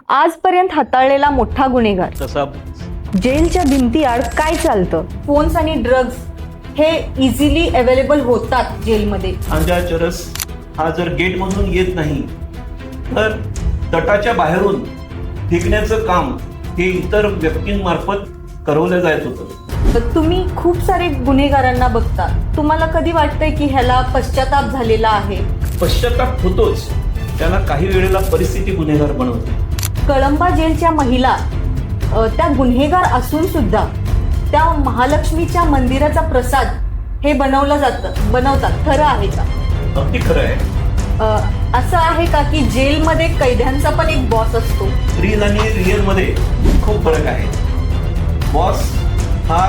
आजपर्यंत हाताळलेला मोठा गुन्हेगार. तसा जेलच्या भिंतीआड काय चालतं? फोन्स आणि ड्रग्ज हे इझिली अवेलेबल होतात जेलमध्ये. गांजा चरस हा जर गेटमधून येत नाही तर तटाच्या बाहेरून फेकण्याचं काम हे इतर व्यक्तींमार्फत करवलं जात होतं. तर तुम्ही खूप सारे गुन्हेगारांना बघता, तुम्हाला कधी वाटतंय की ह्याला पश्चाताप झालेला आहे? पश्चाताप होतोच, त्याला काही वेळेला परिस्थिती गुन्हेगार बनवते. कळंबा जेलच्या महिला त्या गुन्हेगार असून सुद्धा त्या महालक्ष्मीच्या मंदिराचा प्रसाद हे बनवतात. खरं आहे का? अगदी खरं आहे. असं आहे का की जेलमध्ये कैद्यांचा पण एक बॉस असतो? रील आणि रिअल मध्ये खूप फरक आहे. बॉस हा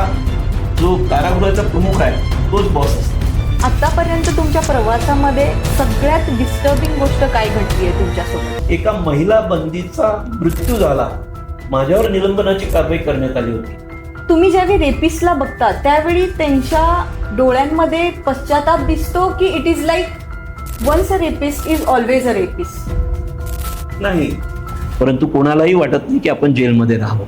जो कारागृहाचा प्रमुख आहे तोच बॉस असतो. आतापर्यंत तुमच्या प्रवासामध्ये सगळ्यात डिस्टर्बिंग गोष्ट काय घडली आहे तुमच्यासोबत? एका महिला बंदीचा मृत्यू झाला, माझ्यावर निलंबनाची कारवाई करण्यात आली होती. तुम्ही ज्यावेळी रेपिस्टला बघता त्यावेळी त्यांच्या डोळ्यांमध्ये पश्चाताप दिसतो की it is like once a rapist is always a rapist? नाही, परंतु कोणालाही वाटत नाही की आपण जेलमध्ये राहावं.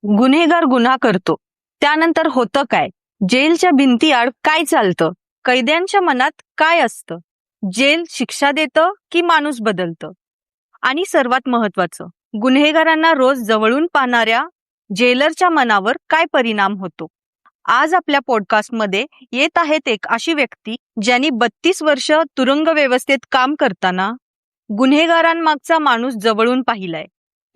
गुन्हेगार गुन्हा करतो, त्यानंतर होतं काय? जेलच्या भिंतीआड काय चालतं? कैद्यांच्या मनात काय असतं? जेल शिक्षा देतं की माणूस बदलतं? आणि सर्वात महत्वाचं, गुन्हेगारांना रोज जवळून पाहणाऱ्या जेलरच्या मनावर काय परिणाम होतो? आज आपल्या पॉडकास्टमध्ये येत आहेत एक अशी व्यक्ती ज्यांनी 32 वर्ष तुरुंग व्यवस्थेत काम करताना गुन्हेगारांमागचा माणूस जवळून पाहिलाय.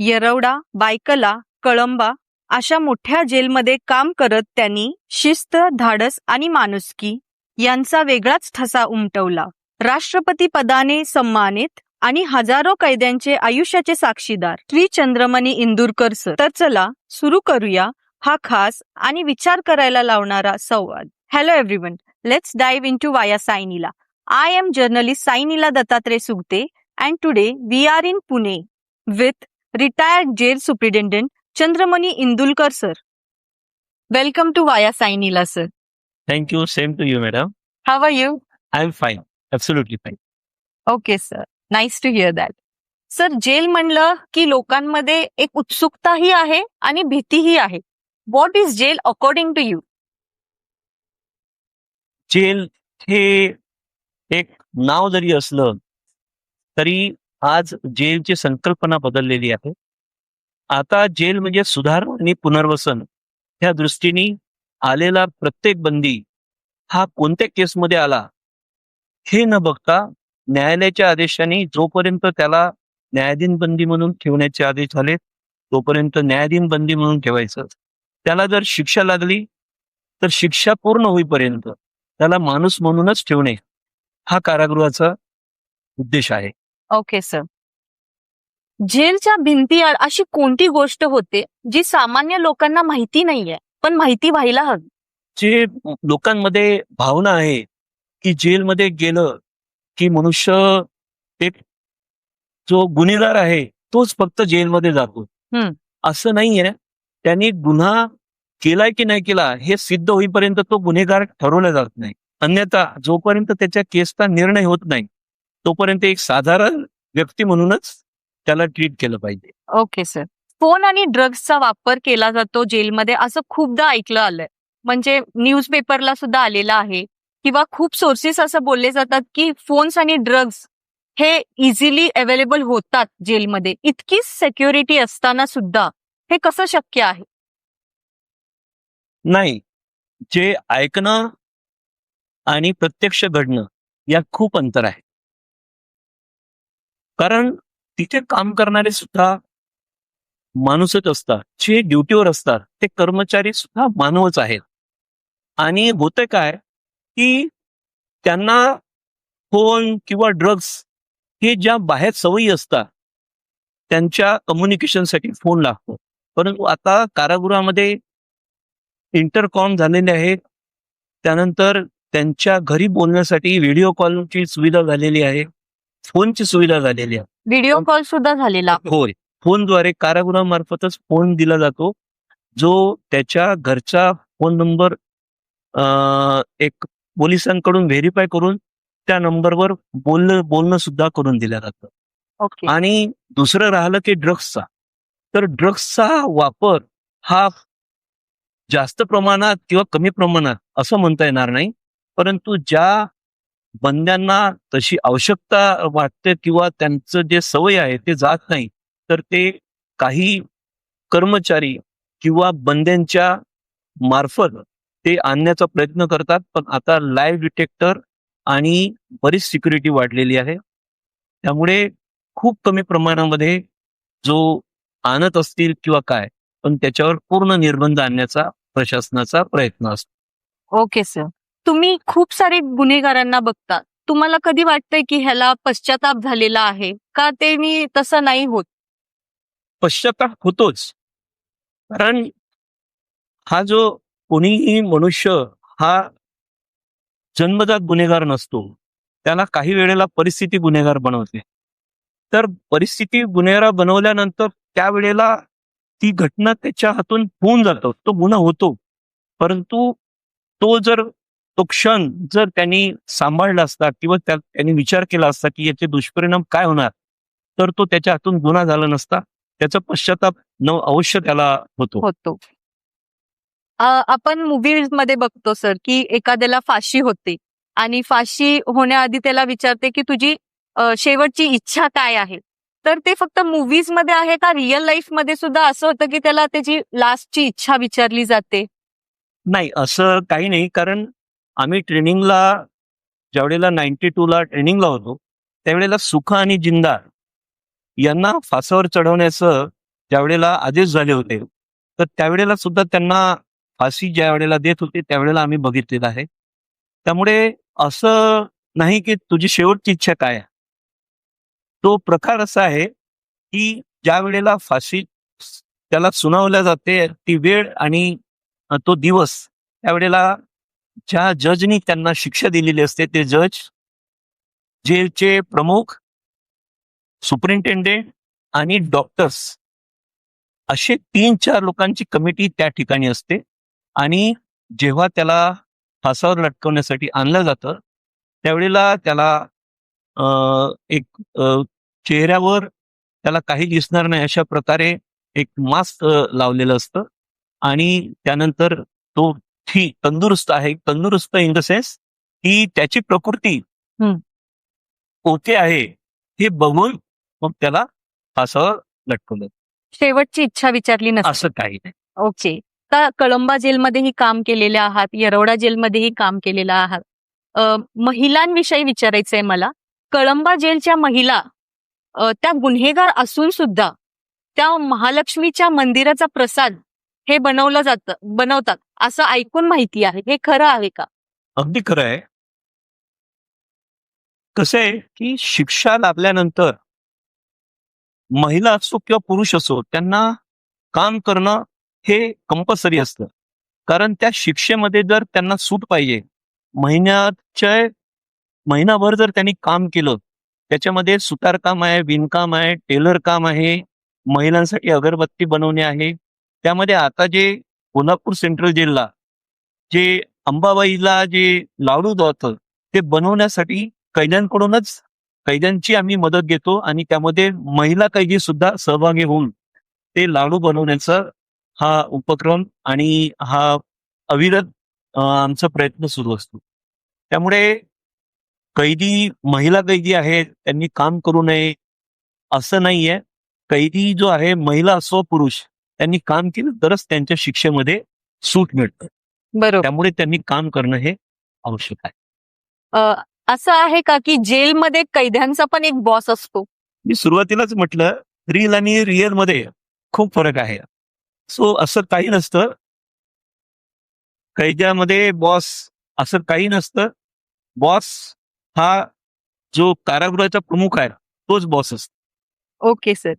येरवडा, बायकला, कळंबा अशा मोठ्या जेलमध्ये काम करत त्यांनी शिस्त, धाडस आणि माणुसकी यांचा वेगळाच ठसा उमटवला. राष्ट्रपती पदाने सन्मानित आणि हजारो कैद्यांचे आयुष्याचे साक्षीदार श्री चंद्रमणी इंदुरकर सर. तर चला सुरू करूया हा खास आणि विचार करायला लावणारा संवाद. Hello everyone, let's dive into via Sai Neela. I am journalist Sai Neela Dattatray Sugate and today we are in Pune with retired jail superintendent Chandramani Indulkar sir. Welcome to Vaya Sai Neela sir. Thank you. Same to you madam. How are you? I am fine, absolutely fine. Okay sir. Nice to hear that. Sir, jail म्हणलं की लोकांमध्ये एक उत्सुकताही आहे आणि भीतीही आहे. What is jail according to you? Jail हे एक नाव जरी असलं तरी आज जेलची संकल्पना बदललेली आहे. आता जेल म्हणजे सुधार आणि पुनर्वसन ह्या दृष्टीने आलेला प्रत्येक बंदी हा कोणत्या केसमध्ये आला हे न बघता न्यायालयाच्या आदेशाने जोपर्यंत त्याला न्यायाधीन बंदी म्हणून ठेवण्याचे आदेश झाले तोपर्यंत न्यायाधीन बंदी म्हणून ठेवायचं. त्याला जर शिक्षा लागली तर शिक्षा पूर्ण होईपर्यंत त्याला माणूस म्हणूनच ठेवणे हा कारागृहाचा उद्देश आहे. Okay sir. जेलच्या भिंतीआड अशी कोणती गोष्ट होते जी सामान्य लोकांना माहिती नाहीये पण माहिती व्हायला हवी? जे लोकांमध्ये भावना आहे की जेलमध्ये गेलं की मनुष्य एक जो गुन्हेगार आहे तोच फक्त जेलमध्ये जातो, असं नाहीये. त्यांनी गुन्हा केलाय की नाही केला हे सिद्ध होईपर्यंत तो गुन्हेगार ठरवला जात नाही. अन्यथा जोपर्यंत त्याच्या केसचा निर्णय होत नाही तोपर्यंत एक साधारण व्यक्ती म्हणूनच त्याला ट्रीट केलं पाहिजे. Okay sir. फोन आणि ड्रग्सचा वापर केला जातो जेलमध्ये असं खूपदा ऐकलं आलंय, म्हणजे न्यूजपेपरला सुद्धा आलेलं आहे किंवा खूप सोर्सेस असं बोलले जातात की फोन्स आणि ड्रग्स हे इझिली अवेलेबल होतात जेलमध्ये. इतकी सेक्युरिटी असताना सुद्धा हे कसं शक्य आहे? नाही, जे ऐकणं आणि प्रत्यक्ष घडणं यात खूप अंतर आहे. कारण तिथे काम करणारे सुद्धा माणूसच असतात, जे ड्युटीवर असतात ते कर्मचारी सुद्धा मानवच आहेत. आणि होतं काय की त्यांना फोन किंवा ड्रग्स हे ज्या बाहेर सवयी असतात त्यांच्या कम्युनिकेशनसाठी फोन लागतो. परंतु आता कारागृहामध्ये इंटरकॉम झालेले आहेत, त्यानंतर त्यांच्या घरी बोलण्यासाठी व्हिडिओ कॉलची सुविधा झालेली आहे, फोनची सुविधा झालेली आहे. व्हिडिओ कॉल सुद्धा झालेला? होय, फोनद्वारे कारागृहामार्फतच फोन दिला जातो, जो त्याच्या घरचा फोन नंबर एक पोलिसांकडून व्हेरीफाय करून त्या नंबरवर बोलणं सुद्धा करून दिलं जातं. ओके. आणि दुसरं राहिलं की ड्रग्सचा, तर ड्रग्सचा वापर हा जास्त प्रमाणात किंवा कमी प्रमाणात असं म्हणता येणार नाही. परंतु ज्या बंद्यांना तशी आवश्यकता वाटते किंवा त्यांचं जे सवय आहे ते जात नाही, तर ते काही कर्मचारी किंवा बंद्यांच्या मार्फत ते आणण्याचा प्रयत्न करतात. पण आता लाईव्ह डिटेक्टर आणि बरीच सिक्युरिटी वाढलेली आहे. त्यामुळे खूप कमी प्रमाणामध्ये जो आणत असतील किंवा काय, पण त्याच्यावर पूर्ण निर्बंध आणण्याचा प्रशासनाचा प्रयत्न असतो. Okay sir. तुम्ही खूप सारे गुन्हेगारांना बघता. तुम्हाला कधी वाटतंय की ह्याला पश्चाताप झालेला आहे का ते मी तसं नाही होत? पश्चाताप होतोच. कारण हा जो कोणीही मनुष्य हा जन्मजात गुन्हेगार नसतो. त्याला काही वेळेला परिस्थिती गुन्हेगार बनवते. तर परिस्थिती गुन्हेगार बनवल्यानंतर त्यावेळेला ती घटना त्याच्या हातून होऊन जातो. तो गुन्हा होतो. परंतु तो जर तो क्षण जर त्यांनी सांभाळला असता किंवा त्यांनी विचार केला असता, की याचे दुष्परिणाम काय होणार, तर तो त्याच्या हातून गुन्हा झाला नसता. त्याचा पश्चाताप अवश्य त्याला होतो. होतो. आपण मूव्हीजमध्ये बघतो सर की एखाद्याला फाशी होते आणि फाशी होण्याआधी त्याला विचारते की तुझी शेवटची इच्छा काय आहे? तर ते फक्त मूव्हीजमध्ये आहे का रिअल लाईफमध्ये सुद्धा असं होतं की त्याला त्याची लास्टची इच्छा विचारली जाते? नाही, असं काही नाही. कारण आम्ही ट्रेनिंगला ज्यावेळेला 92 ला ट्रेनिंगला होतो, त्यावेळेला सुखा आणि जिंदा यांना फासावर चढवण्याचं ज्यावेळेला आदेश झाले होते, तर त्यावेळेला सुद्धा त्यांना फाशी ज्यावेळेला देत होते, त्यावेळेला आम्ही बघितलेलं आहे. त्यामुळे असं नाही की तुझी शेवटची इच्छा काय आहे? तो प्रकार असा आहे, की ज्यावेळेला फाशी त्याला सुनावल्या जाते, ती वेळ आणि तो दिवस त्यावेळेला ज्या जजनी त्यांना शिक्षा दिलेली असते, ते जज, जेलचे प्रमुख, सुपरिंटेंडेंट आणि डॉक्टर्स असे 3-4 लोकांची कमिटी त्या ठिकाणी असते. आणि जेव्हा त्याला फासावर लटकवण्यासाठी आणलं जातं, त्यावेळेला त्याला एक चेहऱ्यावर त्याला काही दिसणार नाही अशा प्रकारे एक मास्क लावलेलं असतं आणि त्यानंतर तो तंदुरुस्त आहे. तंदुरुस्त इन द सेन्स की त्याची प्रकृती हं. ओके आहे, हे बघून मग त्याला फासावर लटकवलं. शेवटची इच्छा विचारली नसते. असं काही नाही. ओके. तर कळंबा जेलमध्येही काम केलेले आहात, येरवडा जेलमध्येही काम केलेलं आहात. महिलांविषयी विचारायचंय मला. कळंबा जेलच्या महिला त्या गुन्हेगार असून सुद्धा त्या महालक्ष्मीच्या मंदिराचा प्रसाद हे बनवतात असं ऐकून माहिती आहे. हे खरं आहे का? अगदी खरं आहे. कसं आहे, की शिक्षा लागल्यानंतर महिला असो किंवा पुरुष असो, त्यांना काम करणं हे कंपल्सरी असतं. कारण त्या शिक्षेमध्ये जर त्यांना सूट पाहिजे, महिन्याच्या महिनाभर जर त्यांनी काम केलं, त्याच्यामध्ये सुतारकाम आहे, विणकाम आहे, टेलर काम आहे, महिलांसाठी अगरबत्ती बनवणे आहे. त्यामध्ये आता जे कोल्हापूर सेंट्रल जेलला जे अंबाबाईला जे लाडू जातं, ते बनवण्यासाठी कैद्यांची आम्ही मदत घेतो आणि त्यामध्ये महिला कैदी सुद्धा सहभागी होऊन ते लाडू बनवण्याचा हा उपक्रम आणि हा अविरत आमचा प्रयत्न सुरू असतो. त्यामुळे महिला कैदी आहेत, त्यांनी काम करू नये असं नाहीये. कैदी जो आहे, महिला असो पुरुष, त्यांनी काम केलं तरच त्यांच्या शिक्षेमध्ये सूट मिळतं. बरोबर. त्यामुळे त्यांनी काम करणं हे आवश्यक आहे. अ, असं आहे का की जेलमध्ये कैद्यांचा पण एक बॉस असतो? मी सुरुवातीलाच म्हटलं, रील आणि रिअल मध्ये खूप फरक आहे. सो असं काही नसतं. कैद्यामध्ये बॉस असं काही नसतं. बॉस हा जो कारागृहाचा प्रमुख आहे, तोच बॉस असतो. Okay sir.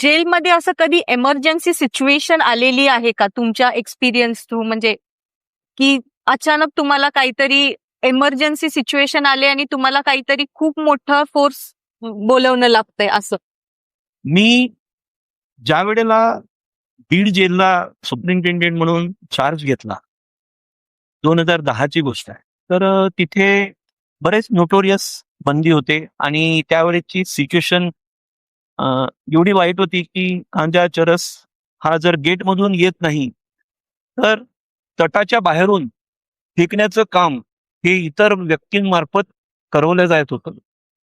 जेलमध्ये असं कधी एमर्जन्सी सिच्युएशन आलेली आहे का तुमच्या एक्सपिरियन्स थ्रू? म्हणजे की अचानक तुम्हाला काहीतरी एमर्जन्सी सिच्युएशन आले आणि तुम्हाला काहीतरी खूप मोठा फोर्स बोलवणं लागतंय असं? मी ज्या वेळेला बीड जेलला सुपरिंटेंडेंट म्हणून चार्ज घेतला, 2010 ची गोष्ट आहे. तर तिथे बरेच नोटोरियस बंदी होते आणि त्यावेळेची सिच्युएशन एवढी वाईट होती की गांजा चरस हा जर गेटमधून येत नाही तर तटाच्या बाहेरून फेकण्याचं काम हे इतर व्यक्तींमार्फत करवलं जात होतं.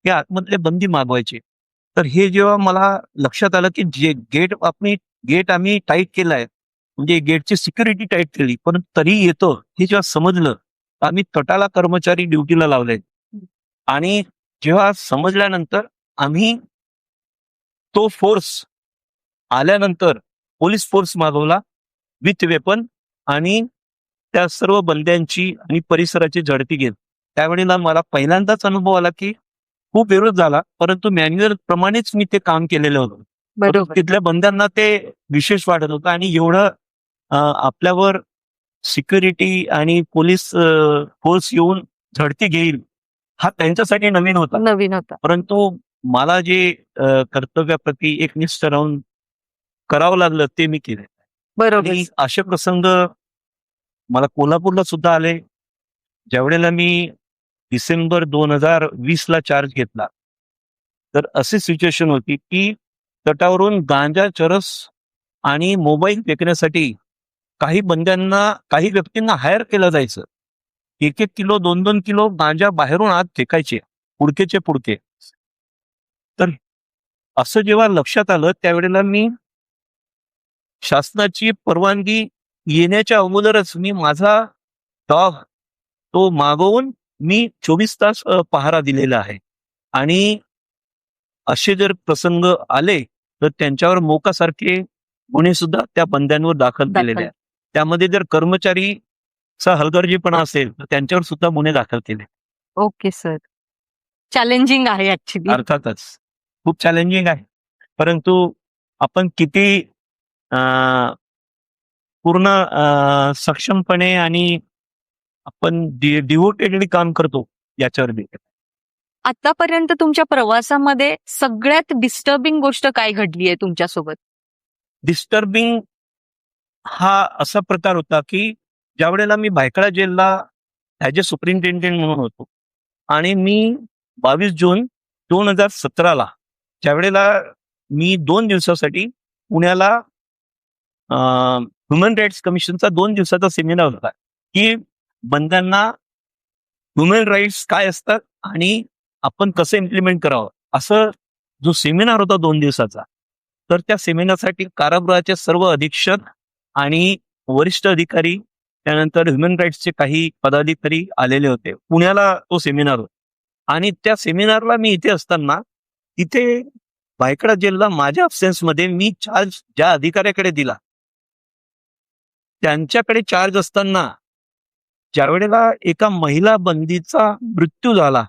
हे आतमधले बंदी मागवायचे. तर हे जेव्हा मला लक्षात आलं की जे गेट आम्ही टाईट केलाय, म्हणजे गेटची सिक्युरिटी टाईट केली, पण तरी येतं हे जेव्हा समजलं, तर आम्ही तटाला कर्मचारी ड्युटीला लावले. आणि जेव्हा समजल्यानंतर आम्ही तो फोर्स आल्यानंतर पोलीस फोर्स मागवला विथ वेपन आणि त्या सर्व बंद्यांची आणि परिसराची झडती घेत. त्यावेळेला मला पहिल्यांदाच अनुभव आला की खूप विरोध झाला, परंतु मॅन्युअल प्रमाणेच मी ते काम केलेलं होतं. बरोबर. तिथल्या बंद्यांना ते विशेष वाटत होतं आणि एवढं आपल्यावर सिक्युरिटी आणि पोलीस फोर्स येऊन झडती घेईल हा त्यांच्यासाठी नवीन होता. नवीन होता. परंतु मला जे कर्तव्याप्रती एकनिष्ठ राहून करावं लागलं ते मी केलं. बरोबर. आणि असे प्रसंग मला कोल्हापूरला सुद्धा आले. ज्यावेळेला मी डिसेंबर 2020 ला चार्ज घेतला, तर अशी सिच्युएशन होती की तटावरून गांजा, चरस आणि मोबाईल फेकण्यासाठी काही व्यक्तींना हायर केलं जायचं. 1-1 किलो, 2-2 किलो गांजा बाहेरून आत फेकायचे, पुडकेचे पुडके. तर असं जेव्हा लक्षात आलं, त्यावेळेला मी शासनाची परवानगी येण्याच्या अगोदरच मी माझा डॉग तो मागवून मी 24 तास पहारा दिलेला आहे. आणि असे जर प्रसंग आले, तर त्यांच्यावर मोकासारखे गुन्हे सुद्धा त्या बंद्यांवर दाखल केलेले आहेत. त्यामध्ये जर कर्मचारीचा हलगर्जीपणा असेल, तर त्यांच्यावर सुद्धा गुन्हे दाखल केले. Okay sir. चॅलेंजिंग आहे ऍक्च्युली. अर्थातच खूप चॅलेंजिंग आहे. परंतु आपण किती पूर्ण सक्षमपणे आणि आपण डिव्होटेडली काम करतो याच्यावर डिपेंड. आतापर्यंत तुमच्या प्रवासामध्ये सगळ्यात डिस्टर्बिंग गोष्ट काय घडली आहे तुमच्यासोबत? डिस्टर्बिंग हा असा प्रकार होता की ज्यावेळेला मी भायखळा जेलला ॲज अ सुपरिंटेंडेंट म्हणून होतो आणि मी 22 जून 2017ला ज्यावेळेला मी 2 दिवसासाठी पुण्याला ह्युमन राईट्स कमिशनचा 2 दिवसाचा सेमिनार होता की बंद्यांना ह्युमन राईट्स काय असतात आणि आपण कसं इम्प्लिमेंट करावं, असं जो सेमिनार होता 2 दिवसाचा. तर त्या सेमिनारसाठी कारागृहाचे सर्व अधीक्षक आणि वरिष्ठ अधिकारी, त्यानंतर ह्युमन राईट्सचे काही पदाधिकारी आलेले होते. पुण्याला तो सेमिनार होता आणि त्या सेमिनारला मी इथे असताना तिथे भायखळा जेलला माझ्या अब्सेन्समध्ये मी चार्ज ज्या अधिकाऱ्याकडे दिला, त्यांच्याकडे चार्ज असताना ज्यावेळेला एका महिला बंदीचा मृत्यू झाला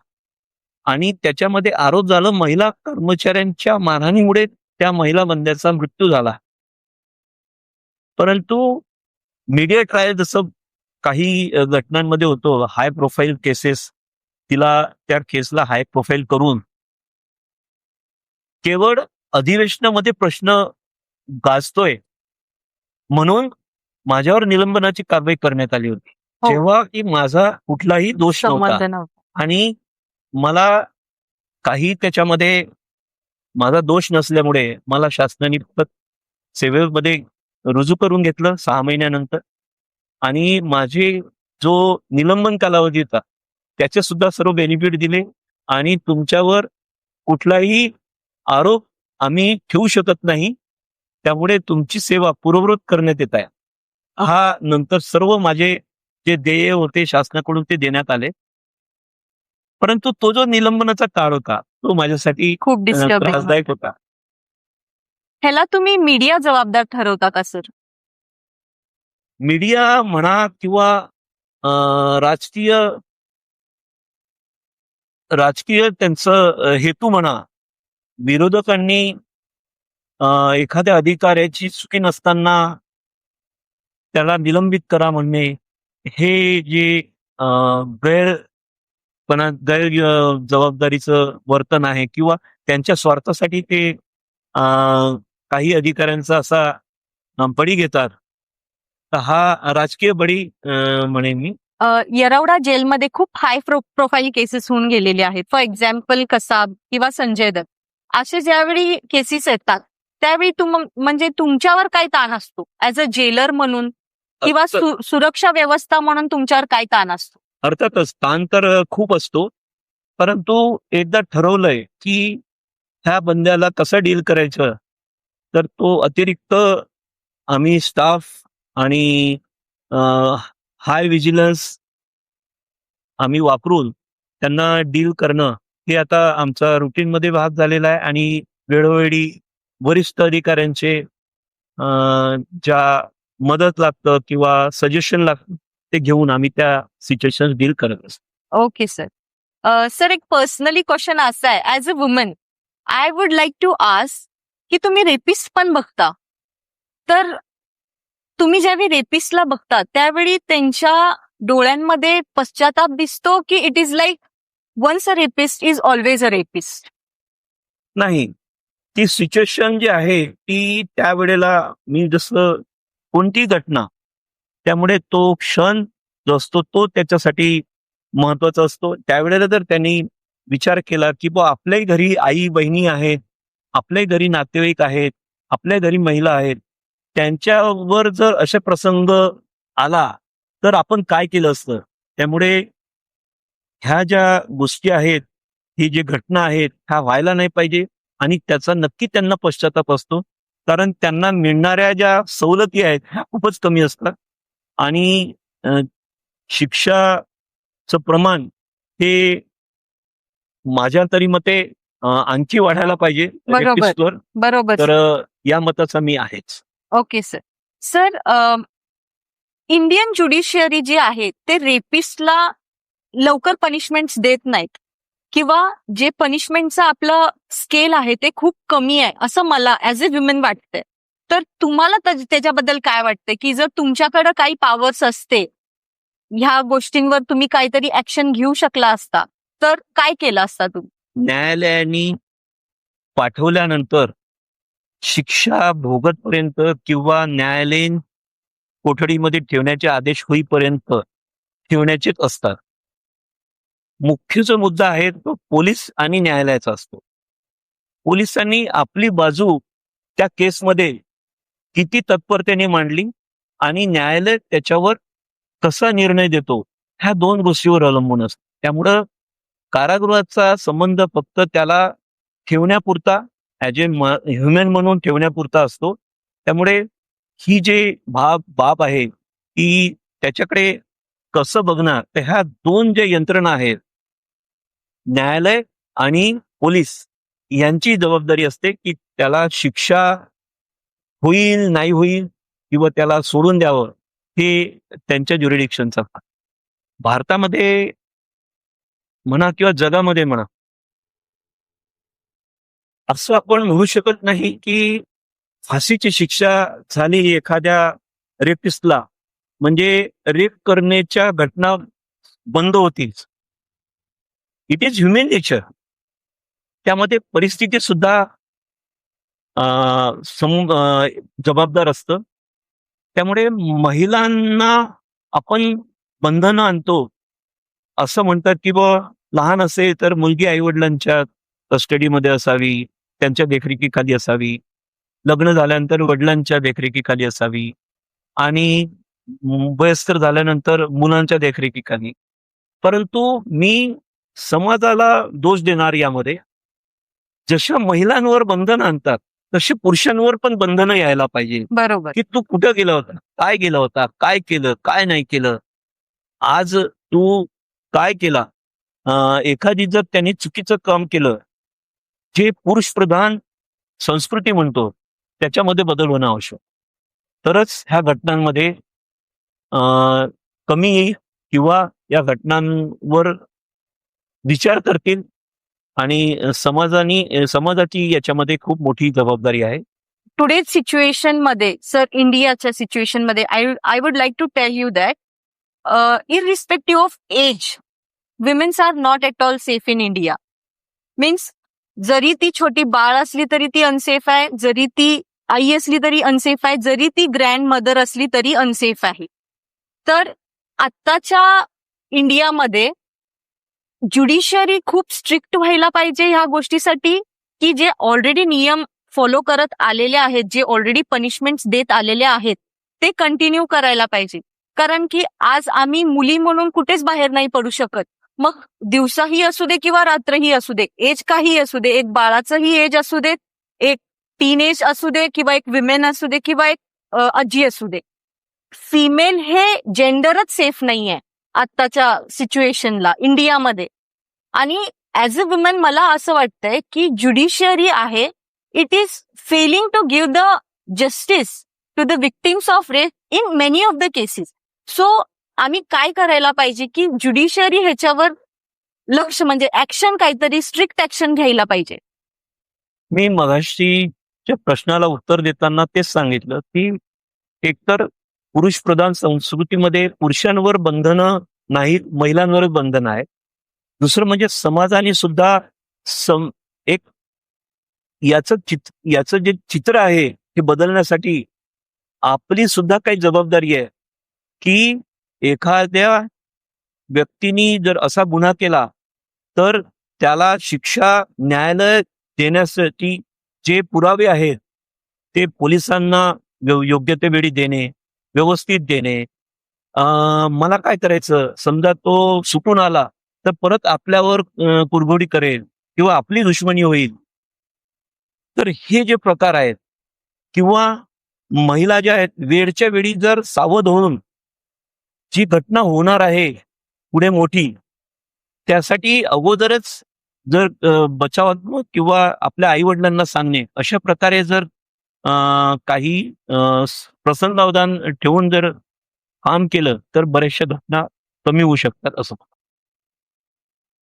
आणि त्याच्यामध्ये आरोप झाला महिला कर्मचाऱ्यांच्या मारहाणीमुळे त्या महिला बंद्याचा मृत्यू झाला. परंतु मीडिया ट्रायल जसं काही घटनांमध्ये होतो, हाय प्रोफाईल केसेस, त्या केसला हाय प्रोफाईल करून केवळ अधिवेशनामध्ये प्रश्न गाजतोय म्हणून माझ्यावर निलंबनाची कारवाई करण्यात आली होती. हो. जेव्हा की माझा कुठलाही दोष नव्हता संबंध नव्हता. आणि मला काही त्याच्यामध्ये माझा दोष नसल्यामुळे मला शासनाने फक्त सेवेमध्ये रुजू करून घेतलं 6 महिन्यानंतर आणि माझे जो निलंबन कालावधी होता त्याचे सुद्धा सर्व बेनिफिट दिले आणि तुमच्यावर कुठलाही आरोप आम्ही ठेवू शकत नाही, त्यामुळे तुमची सेवा पूर्ववत करण्यात येत आहे. हा नंतर सर्व माझे जे देय होते शासनाकडून ते देण्यात आले. परंतु तो जो निलंबनाचा काळ होता तो माझ्यासाठी खूप डिस्टर्बिंग. त्रासदायक होता. ह्याला तुम्ही मीडिया जबाबदार ठरवता का सर? मीडिया म्हणा किंवा राजकीय राजकीय त्यांचं हेतू म्हणा, विरोधकांनी एखाद्या अधिकाऱ्याची चुकी नसताना त्याला निलंबित करा म्हणणे, हे जे गैर जबाबदारीचं वर्तन आहे किंवा त्यांच्या स्वार्थासाठी ते काही अधिकाऱ्यांचा असा बळी घेतात, तर हा राजकीय बळी म्हणेन मी. येरवडा जेलमध्ये खूप हाय प्रोफाईल केसेस होऊन गेलेले आहेत. फॉर एक्झाम्पल कसाब किंवा संजय दत्त. असे ज्यावेळी केसेस येतात त्यावेळी म्हणजे तुमच्यावर काय ताण असतो ऍज अ जेलर म्हणून किंवा सुरक्षा व्यवस्था म्हणून तुमच्यावर काय ताण असतो? अर्थातच ताण तर खूप असतो. परंतु एकदा ठरवलंय की ह्या बंद्याला कसं डील करायचं, तर तो अतिरिक्त आम्ही स्टाफ आणि हाय विजिलन्स आम्ही वापरून त्यांना डील करणं हे आता आमचा रुटीनमध्ये भाग झालेला आहे आणि वेळोवेळी वरिष्ठ अधिकाऱ्यांचे ज्या मदत लागतं किंवा सजेशन लागतं ते घेऊन आम्ही त्या सिच्युएशन डील करत असतो. Okay sir. सर एक पर्सनली क्वेश्चन असा आहे, as a woman I would like to ask की तुम्ही रेपिस्ट पण बघता, तर तुम्ही ज्यावेळी रेपिस्टला बघता त्यावेळी त्यांच्या डोळ्यांमध्ये पश्चाताप दिसतो की it is like once a rapist is always a rapist? नाही, ती सिच्युएशन जी आहे ती त्यावेळेला मी जसं कोणती घटना, त्यामुळे तो क्षण जो असतो तो त्याच्यासाठी महत्वाचा असतो. त्यावेळेला जर त्यांनी विचार केला की बुवा आपल्याही घरी आई बहिणी आहेत, आपल्याही घरी नातेवाईक आहेत, आपल्या घरी महिला आहेत, त्यांच्यावर जर असे प्रसंग आला तर आपण काय केलं असतं. त्यामुळे ह्या ज्या गोष्टी आहेत, ही जी घटना आहेत ह्या व्हायला नाही पाहिजे आणि त्याचा नक्की त्यांना पश्चाताप असतो. कारण त्यांना मिळणाऱ्या ज्या सवलती आहेत ह्या खूपच कमी असतात आणि शिक्षाचं प्रमाण हे माझ्या तरी मते आणखी वाढायला पाहिजे बरोबर. रेपिस्टवर. बरोबर तर सर. या मताचा मी आहेच. Okay sir. Sir Indian judiciary जे आहे ते रेपिस्टला लवकर पनिशमेंट्स देत नाहीत किंवा जे पनिशमेंटचं आपलं स्केल आहे ते खूप कमी आहे असं मला ऍज अ वुमन वाटतंय. तर तुम्हाला त्याच्याबद्दल काय वाटतंय की जर तुमच्याकडे काही पॉवर्स असते, ह्या गोष्टींवर तुम्ही काहीतरी ऍक्शन घेऊ शकला असता, तर काय केलं असता तुम्ही? न्यायालयाने पाठवल्यानंतर शिक्षा भोगतपर्यंत किंवा न्यायालयीन कोठडीमध्ये ठेवण्याचे आदेश होईपर्यंत ठेवण्याचेच असतात. मुख्य जो मुद्दा आहे तो पोलीस आणि न्यायालयाचा असतो. पोलिसांनी आपली बाजू त्या केसमध्ये किती तत्परतेने मांडली आणि न्यायालय त्याच्यावर कसा निर्णय देतो ह्या दोन गोष्टीवर अवलंबून असतं. त्यामुळं कारागृहाचा संबंध फक्त त्याला ठेवण्यापुरता ॲज ए ह्युमन म्हणून ठेवण्यापुरता असतो. त्यामुळे ही जे बाब आहे ती त्याच्याकडे कसं बघणार, तर ह्या दोन ज्या यंत्रणा आहेत न्यायालय आणि पोलीस यांची जबाबदारी असते की त्याला शिक्षा होईल नाही होईल किंवा त्याला सोडून द्यावं हे त्यांच्या ज्युरिडिक्शनचा भाग. भारतामध्ये म्हणा किंवा जगामध्ये म्हणा असं आपण म्हणू शकत नाही की फाशीची शिक्षा झाली एखाद्या रेपिस्टला म्हणजे रेप करण्याच्या घटना बंद होतील. It is human nature. त्यामध्ये परिस्थिती सुद्धा जबाबदार असतं. त्यामुळे महिलांना आपण बंधनं आणतो. असं म्हणतात की बुवा लहान असेल तर मुलगी आईवडिलांच्या कस्टडीमध्ये असावी, त्यांच्या देखरेखीखाली असावी. लग्न झाल्यानंतर वडिलांच्या देखरेखीखाली असावी आणि वयस्कर झाल्यानंतर मुलांच्या देखरेखीखाली. परंतु मी समाजाला दोष देणार यामध्ये, जशा महिलांवर बंधन आणतात तशी पुरुषांवर पण बंधनं यायला पाहिजे. बरोबर. की तू कुठं गेला होता, काय गेला होता, काय केलं, काय नाही केलं, आज तू काय केला. एखादी जर त्यांनी चुकीचं काम केलं, जे पुरुष प्रधान संस्कृती म्हणतो त्याच्यामध्ये बदल होणं आवश्यक. तरच ह्या घटनांमध्ये कमी येईल किंवा या घटनांवर विचार करतील आणि समाजाची याच्यामध्ये खूप मोठी जबाबदारी आहे. टुडेज सिच्युएशन मध्ये सर, इंडियाच्या सिच्युएशन मध्ये I would like to tell you that irrespective of age womens are not at all safe in India. Means जरी ती छोटी बाळ असली तरी ती अनसेफ आहे, जरी ती आई असली तरी अनसेफ आहे, जरी ती ग्रँड मदर असली तरी अनसेफ आहे. तर आत्ताच्या इंडियामध्ये ज्युडिशियरी खूप स्ट्रिक्ट व्हायला पाहिजे ह्या गोष्टीसाठी की जे ऑलरेडी नियम फॉलो करत आलेले आहेत, जे ऑलरेडी पनिशमेंट देत आलेले आहेत, ते कंटिन्यू करायला पाहिजे. कारण की आज आम्ही मुली म्हणून कुठेच बाहेर नाही पडू शकत. मग दिवसाही असू दे किंवा रात्रही असू दे, एज काही असू दे, एक बाळाचंही एज असू दे, एक टीनेज असू दे किंवा एक विमेन असू दे किंवा एक आजी असू दे, फिमेल हे जेंडरच सेफ नाहीये आत्ताच्या सिच्युएशनला इंडियामध्ये. आणि ऍज अ वुमन मला असं वाटतंय की ज्युडिशियरी आहे, it is failing to give the justice to the victims of rape in many of the cases. So आम्ही काय करायला पाहिजे की ज्युडिशियरी ह्याच्यावर लक्ष म्हणजे ऍक्शन, काहीतरी स्ट्रिक्ट ऍक्शन घ्यायला पाहिजे. मी मगाशीच्या प्रश्नाला उत्तर देताना तेच सांगितलं की एकतर पुरुष प्रधान संस्कृतीमध्ये पुरुषांवर बंधनं नाहीत, महिलांवरच बंधन आहे. दुसरं म्हणजे समाजाने सुद्धा एक याचं जे चित्र आहे हे बदलण्यासाठी आपली सुद्धा काही जबाबदारी आहे की एखाद्या व्यक्तीने जर असा गुन्हा केला तर त्याला शिक्षा न्यायालय देण्यासाठी जे पुरावे आहेत ते पोलिसांना योग्य ते वेळी देणे, व्यवस्थित देणे. मला काय करायचं, समजा तो सुटून आला तर परत आपल्यावर कुरघोडी करेल किंवा आपली दुश्मनी होईल. तर हे जे प्रकार आहेत किंवा महिला ज्या आहेत वेळच्या वेळी जर सावध होऊन जी घटना होणार आहे पुढे मोठी, त्यासाठी अगोदरच जर बचावात्मक किंवा आपल्या आई वडिलांना सांगणे अशा प्रकारे जर काही प्रसंगावधान ठेवून जर काम केलं तर बऱ्याचशा घटना कमी होऊ शकतात असं.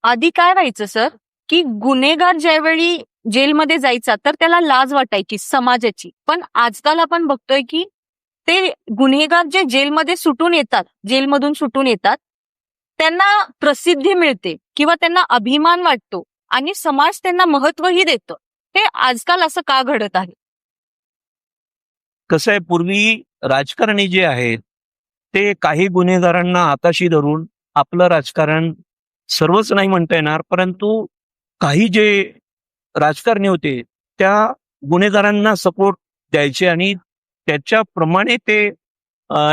आधी काय व्हायचं सर की गुन्हेगार ज्यावेळी जेलमध्ये जायचा तर त्याला लाज वाटायची समाजाची, पण आजकाल आपण बघतोय की ते गुन्हेगार जे जेलमध्ये सुटून येतात, जेलमधून सुटून येतात, त्यांना प्रसिद्धी मिळते किंवा त्यांना अभिमान वाटतो आणि समाज त्यांना महत्वही देतो. हे आजकाल असं का घडत आहे? कसं आहे, पूर्वी राजकारणी जे आहेत ते काही गुन्हेगारांना हाताशी धरून आपलं राजकारण, सर्वच नाही म्हणता येणार, परंतु काही जे राजकारणी होते त्या गुन्हेगारांना सपोर्ट द्यायचे आणि त्याच्याप्रमाणे ते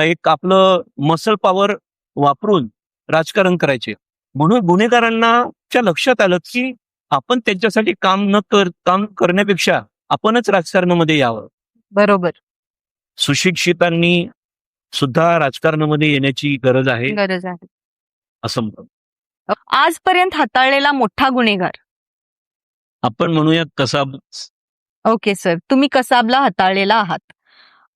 एक आपलं मसल पॉवर वापरून राजकारण करायचे. म्हणून गुन्हेगारांना लक्षात आलं की आपण त्यांच्यासाठी काम करण्यापेक्षा आपणच राजकारणामध्ये यावं. बरोबर. सुशिक्षितांनी सुद्धा राजकारणामध्ये येण्याची गरज आहे असं म्हणतो. आजपर्यंत हाताळलेला मोठा गुन्हेगार आपण म्हणूया कसाब. ओके सर, तुम्ही कसाबला हाताळलेला आहात.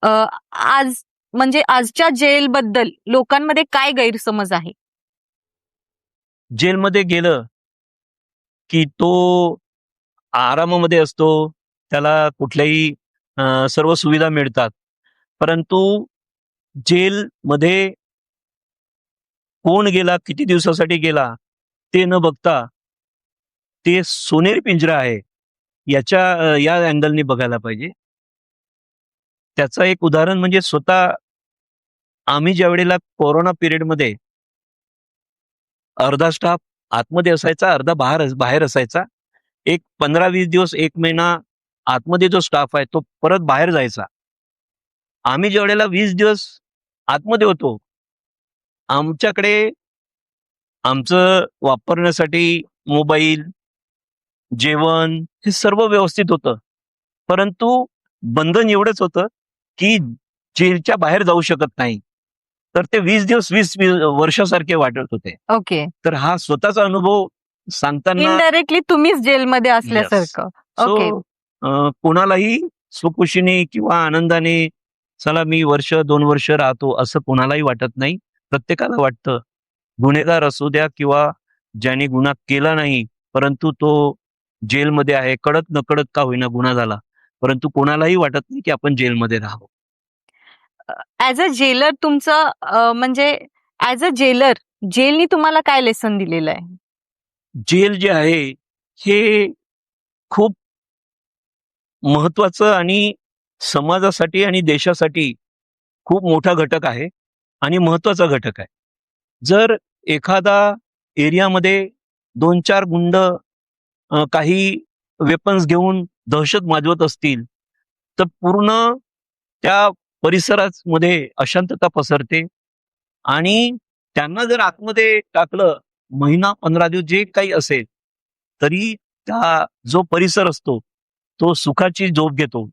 आज म्हणजे आजच्या जेलबद्दल लोकांमध्ये काय गैरसमज आहे? जेलमध्ये गेलं की तो आरामामध्ये असतो, त्याला कुठल्याही सर्व सुविधा मिळतात, परंतु जेलमध्ये कोण गेला, किती दिवसासाठी गेला ते न बघता ते सोनेरी पिंजरा आहे या अँगलने बघायला पाहिजे. त्याचं एक उदाहरण म्हणजे स्वतः आम्ही ज्या वेळेला कोरोना पिरियडमध्ये अर्धा स्टाफ आतमध्ये असायचा, अर्धा बाहेर असायचा. एक 15-20 दिवस, 1 महिना आतमध्ये जो स्टाफ आहे तो परत बाहेर जायचा. आम्ही ज्या वेळेला 20 दिवस आतमध्ये होतो, आमच्याकडे आमचं वापरण्यासाठी मोबाईल, जेवण हे सर्व व्यवस्थित होतं, परंतु बंधन एवढंच होतं की जेलच्या बाहेर जाऊ शकत नाही. तर ते 20 दिवस 20 वर्षासारखे वाटत होते. ओके. तर हा स्वतःचा अनुभव सांगताना इनडायरेक्टली तुम्हीच जेलमध्ये असल्यासारखं. ओके. कोणालाही सुखुशीने किंवा आनंदाने चला मी 1-2 वर्ष राहतो असं कोणालाही वाटत नाही. प्रत्येकाला वाटतं, गुन्हेगार असू द्या किंवा ज्याने गुन्हा केला नाही परंतु तो जेलमध्ये आहे, कळत नकळत का होईना गुन्हा झाला, परंतु कोणालाही वाटत नाही की आपण जेलमध्ये राहावं. ऍज अ जेलर तुमचं म्हणजे ऍज अ जेलर जेलनी तुम्हाला काय लेसन दिलेलं आहे? जेल जे आहे हे खूप महत्वाचं आणि समाजासाठी आणि देशासाठी खूप मोठा घटक आहे आणि महत्वाचा घटक आहे. जर एखादा एरियामध्ये 2-4 गुंड काही वेपन्स घेऊन दहशत माजवत असतील तर पूर्ण त्या परिसरामध्ये अशांतता पसरते आणि त्यांना जर आतमध्ये टाकलं महिना 15 दिवस जे काही असेल तरी त्या जो परिसर असतो तो सुखाची झोप घेतो.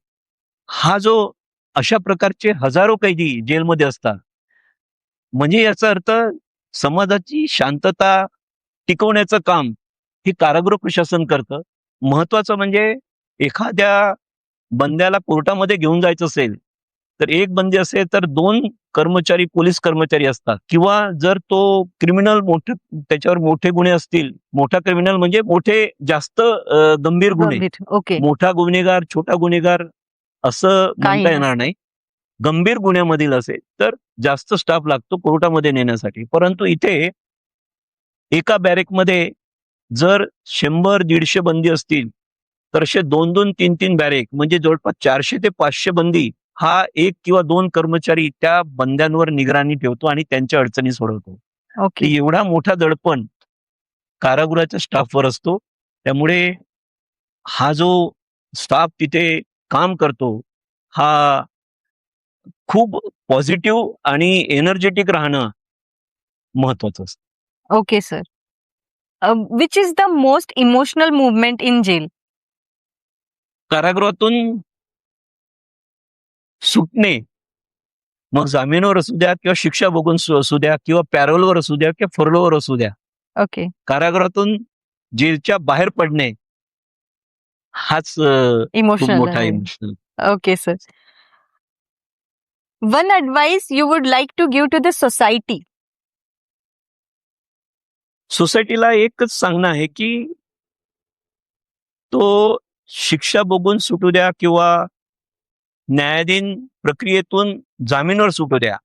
हा जो अशा प्रकारचे हजारो कैदी जेलमध्ये असतात म्हणजे याचा अर्थ समाजाची शांतता टिकवण्याचं काम हे कारागृह प्रशासन करतं. महत्वाचं म्हणजे एखाद्या बंद्याला कोर्टामध्ये घेऊन जायचं असेल तर एक बंदी असेल तर 2 कर्मचारी पोलीस कर्मचारी असतात किंवा जर तो क्रिमिनल मोठे त्याच्यावर मोठे गुन्हे असतील, मोठा क्रिमिनल म्हणजे मोठे जास्त गंभीर गुन्हे, गंभीर. ओके. मोठा गुन्हेगार, छोटा गुन्हेगार असं काही म्हणता येणार नाही. गंभीर गुन्ह्यामधील असेल तर जास्त स्टाफ लागतो कोर्टामध्ये नेण्यासाठी. परंतु इथे एका बॅरेकमध्ये जर 100-150 बंदी असतील तर असे 2-2, 3-3 बॅरेक म्हणजे जवळपास 400 ते 500 बंदी हा 1 किंवा 2 कर्मचारी त्या बंद्यांवर निगराणी ठेवतो आणि त्यांच्या अडचणी सोडवतो. ओके. एवढा मोठा दडपण कारागृहाच्या स्टाफवर असतो. त्यामुळे हा जो स्टाफ तिथे काम करतो हा खूप पॉझिटिव्ह आणि एनर्जेटिक राहणं महत्वाचं असतं. Okay sir. Which is the most emotional movement in jail? कारागृहातून सुटणे मग जामिनावर असू द्या किंवा शिक्षा बघून असू द्या किंवा पॅरोलवर असू द्या किंवा फर्लोवर असू द्या, ओके. कारागृहातून जेलच्या बाहेर पडणे हाच खूप इमोशनल मोठा आहे. Emotional. Okay sir. One advice you would like to give to the society? सोसायटीला एकच सांगणं आहे की तो शिक्षा बघून सुटू द्या किंवा न्यायाधीन प्रक्रियेतून जामीनवर सुटू द्या,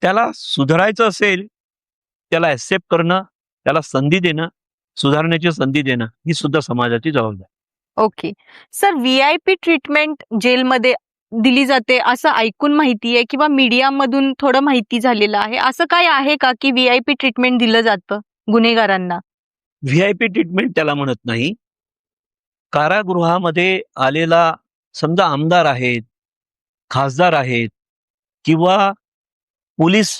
त्याला सुधारायचं असेल त्याला ऍक्सेप्ट करणं, त्याला संधी देणं, सुधारण्याची संधी देणं ही सुद्धा समाजाची जबाबदारी. ओके. सर, VIP ट्रीटमेंट जेलमध्ये दिली जाते असं ऐकून माहिती आहे किंवा मीडियामधून थोडं माहिती झालेलं आहे. असं काय आहे का की VIP ट्रीटमेंट दिलं जातं गुन्हेगारांना? व्हीआयपी ट्रीटमेंट त्याला म्हणत नाही. कारागृहामध्ये आलेला समजा आमदार आहेत, खासदार आहेत किंवा पोलीस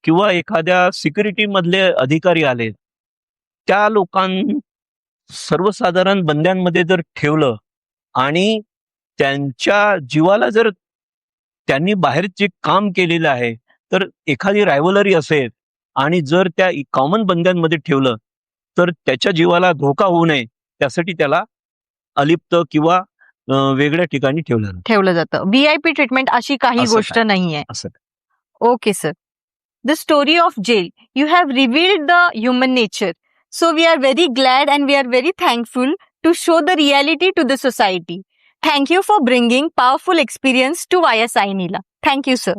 किंवा एखाद्या सिक्युरिटी मधले अधिकारी आले, त्या सर्वसाधारण बंद्यांमध्ये जर ठेवलं आणि त्यांच्या जीवाला जर त्यांनी बाहेर जे काम केलेलं आहे तर एखादी रायव्हलरी असेल आणि जर त्या कॉमन बंद्यांमध्ये ठेवलं तर त्याच्या जीवाला धोका होऊ नये त्यासाठी त्याला अलिप्त किंवा वेगळ्या ठिकाणी ठेवलं जातं. VIP ट्रीटमेंट अशी काही असं गोष्ट काय? नाहीये. असं. Okay, sir. The story of jail. You have revealed the human nature. So we are very glad and we are very thankful to show the reality to the society. Thank you for bringing powerful experience to Via Sai Neela. Thank you, sir.